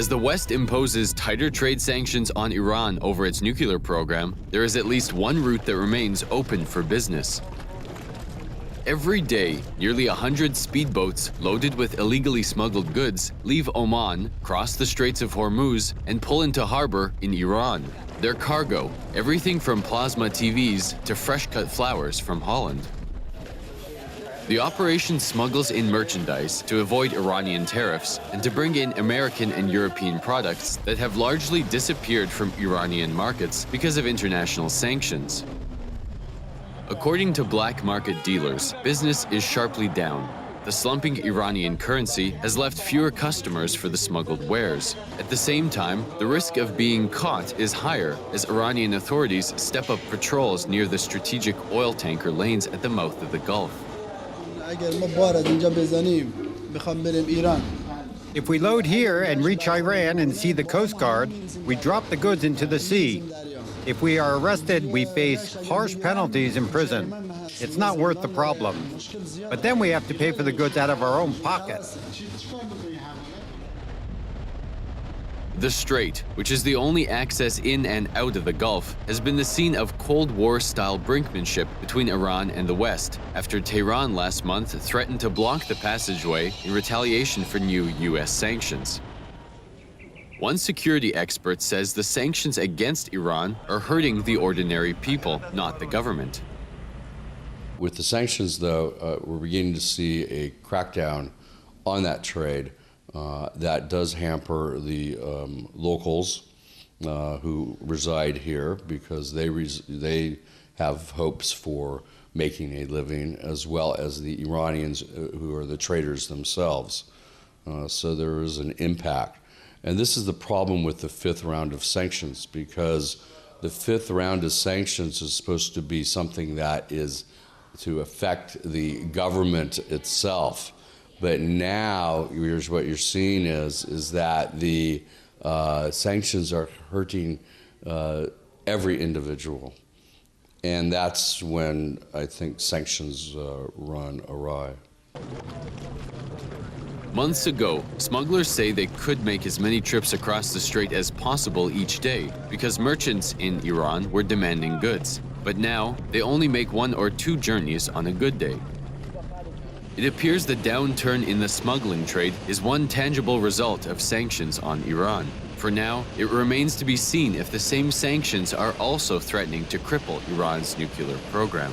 As the West imposes tighter trade sanctions on Iran over its nuclear program, there is at least one route that remains open for business. Every day, nearly 100 speedboats loaded with illegally smuggled goods leave Oman, cross the Straits of Hormuz, and pull into harbor in Iran. Their cargo, everything from plasma TVs to fresh-cut flowers from Holland. The operation smuggles in merchandise to avoid Iranian tariffs and to bring in American and European products that have largely disappeared from Iranian markets because of international sanctions. According to black market dealers, business is sharply down. The slumping Iranian currency has left fewer customers for the smuggled wares. At the same time, the risk of being caught is higher as Iranian authorities step up patrols near the strategic oil tanker lanes at the mouth of the Gulf. If we load here and reach Iran and see the Coast Guard, we drop the goods into the sea. If we are arrested, we face harsh penalties in prison. It's not worth the problem. But then we have to pay for the goods out of our own pocket. The Strait, which is the only access in and out of the Gulf, has been the scene of Cold War-style brinkmanship between Iran and the West, after Tehran last month threatened to block the passageway in retaliation for new U.S. sanctions. One security expert says the sanctions against Iran are hurting the ordinary people, not the government. With the sanctions, though, we're beginning to see a crackdown on that trade that does hamper the locals who reside here because they have hopes for making a living, as well as the Iranians who are the traders themselves. So there is an impact. And this is the problem with the fifth round of sanctions, because the fifth round of sanctions is supposed to be something that is to affect the government itself. But now, here's what you're seeing is that the sanctions are hurting every individual. And that's when I think sanctions run awry. Months ago, smugglers say they could make as many trips across the strait as possible each day because merchants in Iran were demanding goods. But now, they only make 1 or 2 journeys on a good day. It appears the downturn in the smuggling trade is one tangible result of sanctions on Iran. For now, it remains to be seen if the same sanctions are also threatening to cripple Iran's nuclear program.